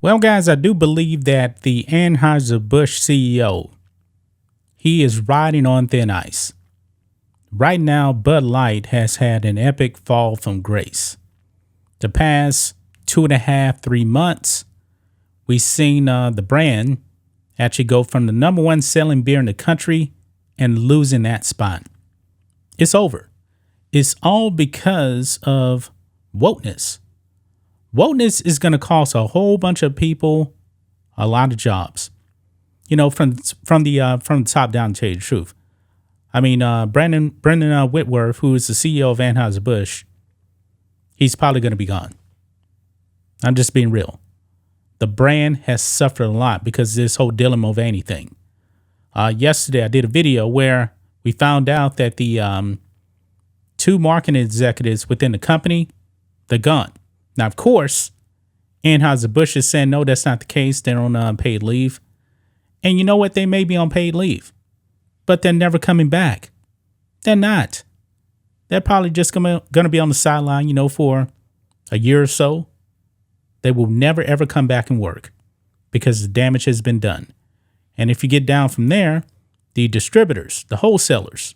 Well, guys, I do believe that the Anheuser Busch CEO, he is riding on thin ice. Right now, Bud Light has had an epic fall from grace. The past 2.5, 3 months, we've seen the brand actually go from the number one selling beer in the country and losing that spot. It's over. It's all because of wokeness. Wokeness is going to cost a whole bunch of people a lot of jobs. You know, from the top down, to tell you the truth. I mean, Brendan Whitworth, who is the CEO of Anheuser Busch, he's probably going to be gone. I'm just being real. The brand has suffered a lot because of this whole Dylan Mulvaney thing. Yesterday, I did a video where we found out that the two marketing executives within the company, they're gone. Now, of course, Anheuser Busch is saying, no, that's not the case. They're on paid leave. And you know what? They may be on paid leave, but they're never coming back. They're not. They're probably just going to be on the sideline, you know, for a year or so. They will never, ever come back and work because the damage has been done. And if you get down from there, the distributors, the wholesalers,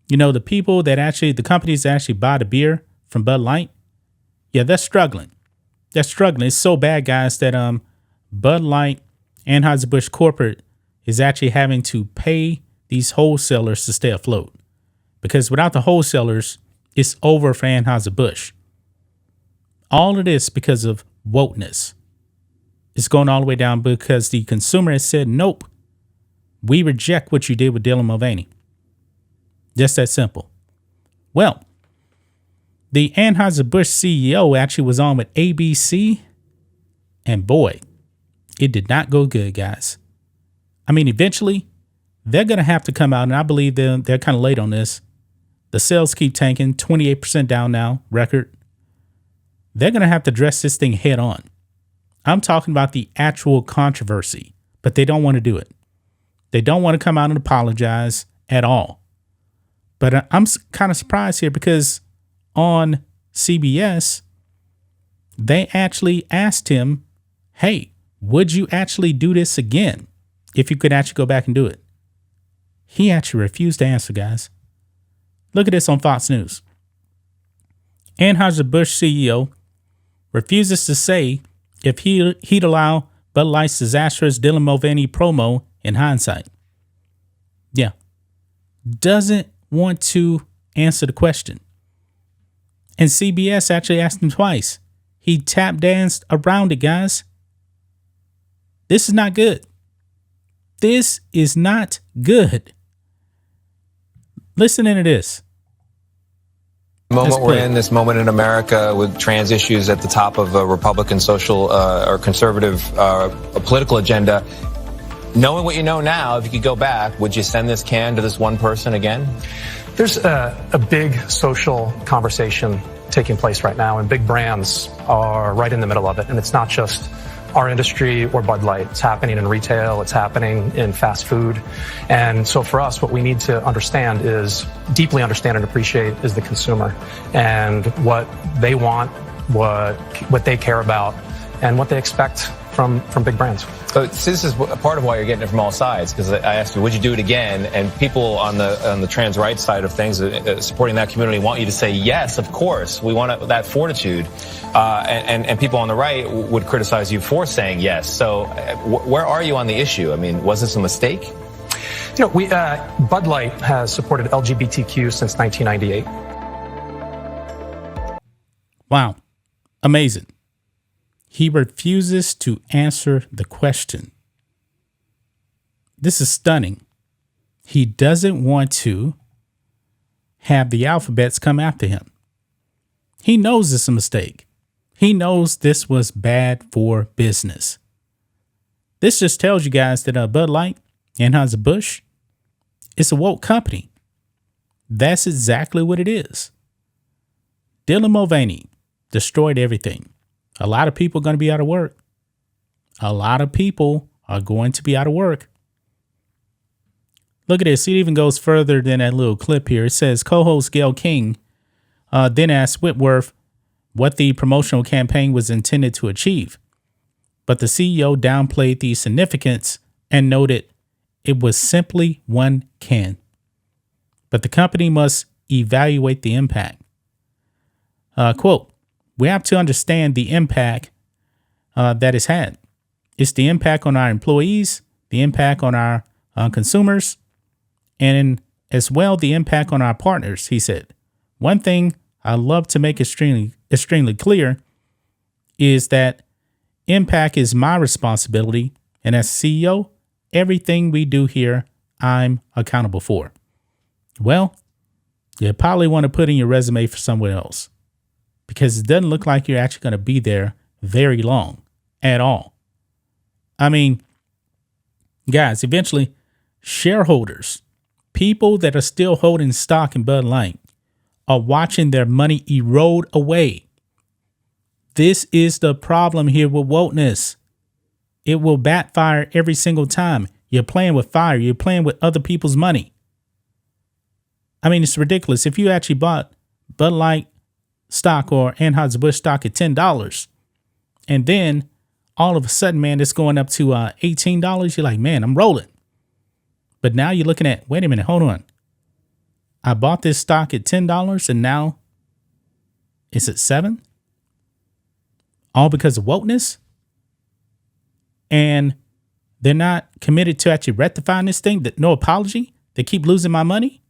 you know, the people that actually, the companies that actually buy the beer from Bud Light, yeah, they're struggling. They're struggling. It's so bad, guys, that Bud Light, Anheuser Busch corporate is actually having to pay these wholesalers to stay afloat. Because without the wholesalers, it's over for Anheuser Busch. All of this because of wokeness. It's going all the way down because the consumer has said, nope, we reject what you did with Dylan Mulvaney. Just that simple. Well, the Anheuser Busch CEO actually was on with ABC, and boy, it did not go good, guys. I mean, eventually, they're going to have to come out, and I believe they're kind of late on this. The sales keep tanking, 28% down now, record. They're going to have to address this thing head on. I'm talking about the actual controversy, but they don't want to do it. They don't want to come out and apologize at all. But I'm kind of surprised here because on CBS, they actually asked him, hey, would you actually do this again if you could actually go back and do it? He actually refused to answer, guys. Look at this on Fox News. Anheuser Busch CEO refuses to say if he'd allow Bud Light's disastrous Dylan Mulvaney promo in hindsight. Yeah. Doesn't want to answer the question. And CBS actually asked him twice. He tap danced around it, guys. This is not good. This is not good. Listen to this. Moment we're in, this moment in America with trans issues at the top of a Republican social or conservative political agenda. Knowing what you know now, if you could go back, would you send this can to this one person again? There's a big social conversation taking place right now, and big brands are right in the middle of it. And it's not just our industry or Bud Light. It's happening in retail. It's happening in fast food. And so for us, what we need to understand is, deeply understand and appreciate, is the consumer and what they want, what they care about, and what they expect from big brands. So this is part of why you're getting it from all sides, because I asked you, would you do it again? And people on the trans rights side of things, supporting that community, want you to say, yes, of course, we want that fortitude. And people on the right would criticize you for saying yes. So where are you on the issue? I mean, was this a mistake? You know, Bud Light has supported LGBTQ since 1998. Wow. Amazing. He refuses to answer the question. This is stunning. He doesn't want to have the alphabets come after him. He knows it's a mistake. He knows this was bad for business. This just tells you guys that Bud Light, Anheuser Busch, it's a woke company. That's exactly what it is. Dylan Mulvaney destroyed everything. A lot of people are going to be out of work. A lot of people are going to be out of work. Look at this. It even goes further than that little clip here. It says co-host Gayle King then asked Whitworth what the promotional campaign was intended to achieve. But the CEO downplayed the significance and noted it was simply one can. But the company must evaluate the impact. Quote, we have to understand the impact that it's had. It's the impact on our employees, the impact on our consumers, and as well the impact on our partners, he said. One thing I love to make extremely clear is that impact is my responsibility, and as CEO, everything we do here, I'm accountable for. Well, you probably want to put in your resume for somewhere else because it doesn't look like you're actually going to be there very long at all. I mean, guys, eventually shareholders, people that are still holding stock in Bud Light, are watching their money erode away. This is the problem here with wokeness. It will backfire every single time. You're playing with fire. You're playing with other people's money. I mean, it's ridiculous. If you actually bought Bud Light stock or Anheuser Busch stock at $10, and then all of a sudden, man, it's going up to $18, you're like, man, I'm rolling. But now you're looking at, wait a minute, hold on. I bought this stock at $10 and now it's at $7? All because of wokeness? And they're not committed to actually rectifying this thing, that no apology? They keep losing my money?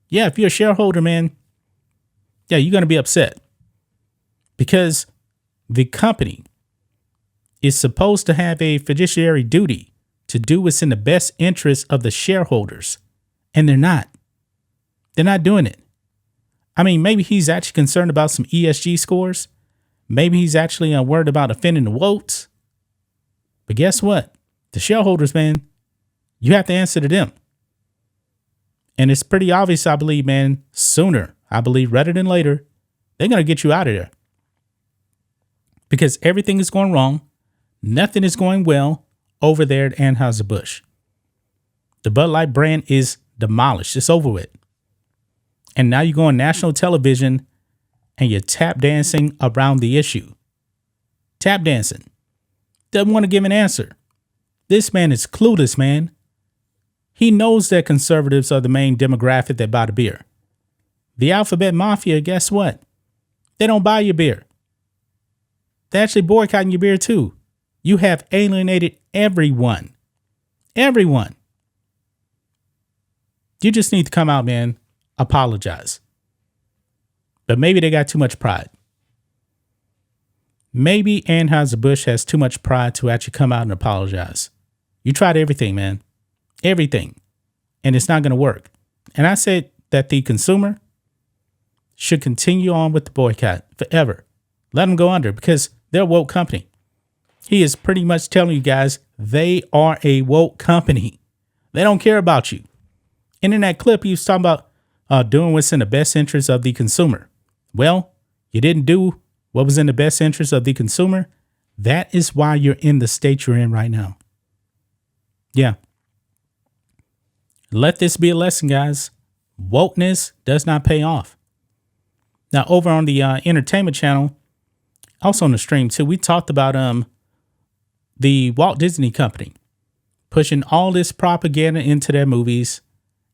Yeah, if you're a shareholder, man, yeah, you're going to be upset because the company is supposed to have a fiduciary duty to do what's in the best interest of the shareholders, and they're not. They're not doing it. I mean, maybe he's actually concerned about some ESG scores. Maybe he's actually worried about offending the wokes. But guess what? The shareholders, man, you have to answer to them. And it's pretty obvious, I believe, man, sooner, I believe, rather than later, they're going to get you out of there. Because everything is going wrong. Nothing is going well over there at Anheuser Busch. The Bud Light brand is demolished. It's over with. And now you go on national television and you're tap dancing around the issue. Tap dancing. Doesn't want to give an answer. This man is clueless, man. He knows that conservatives are the main demographic that buy the beer. The alphabet mafia, guess what? They don't buy your beer. They're actually boycotting your beer too. You have alienated everyone. Everyone. You just need to come out, man. Apologize. But maybe they got too much pride. Maybe Anheuser Busch has too much pride to actually come out and apologize. You tried everything, man. Everything. And it's not going to work. And I said that the consumer should continue on with the boycott forever. Let them go under because they're a woke company. He is pretty much telling you guys they are a woke company. They don't care about you. And in that clip, he was talking about doing what's in the best interest of the consumer. Well, you didn't do what was in the best interest of the consumer. That is why you're in the state you're in right now. Yeah. Let this be a lesson, guys. Wokeness does not pay off. Now, over on the entertainment channel, also on the stream too, we talked about the Walt Disney Company pushing all this propaganda into their movies,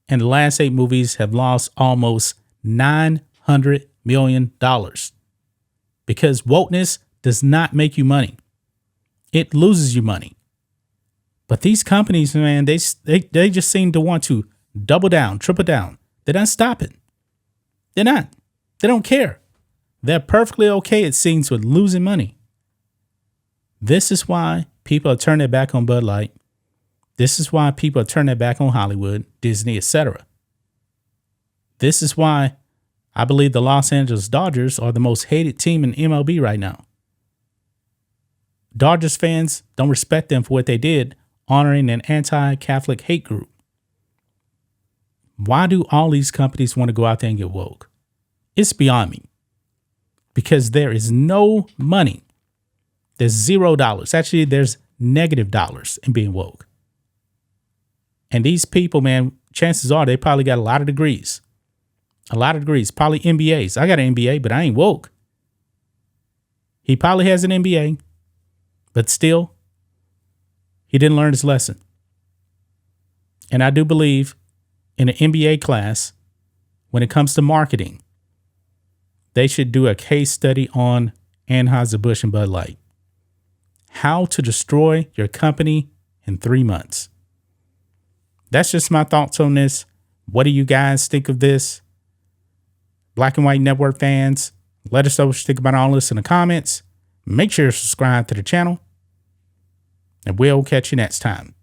and the last 8 movies have lost almost $900 million because wokeness does not make you money. It loses you money. But these companies, man, they just seem to want to double down, triple down. They're not stopping. They're not. They don't care. They're perfectly okay, it seems, with losing money. This is why people are turning their back on Bud Light. This is why people are turning their back on Hollywood, Disney, etc. This is why I believe the Los Angeles Dodgers are the most hated team in MLB right now. Dodgers fans don't respect them for what they did, honoring an anti-Catholic hate group. Why do all these companies want to go out there and get woke? It's beyond me. Because there is no money. There's $0. Actually, there's negative dollars in being woke. And these people, man, chances are they probably got a lot of degrees. A lot of degrees, probably MBAs. I got an MBA, but I ain't woke. He probably has an MBA, But still, he didn't learn his lesson. And I do believe in an MBA class, when it comes to marketing, they should do a case study on Anheuser Busch and Bud Light. How to destroy your company in 3 months. That's just my thoughts on this. What do you guys think of this? Black and White Network fans, let us know what you think about all this in the comments. Make sure to subscribe to the channel, and we'll catch you next time.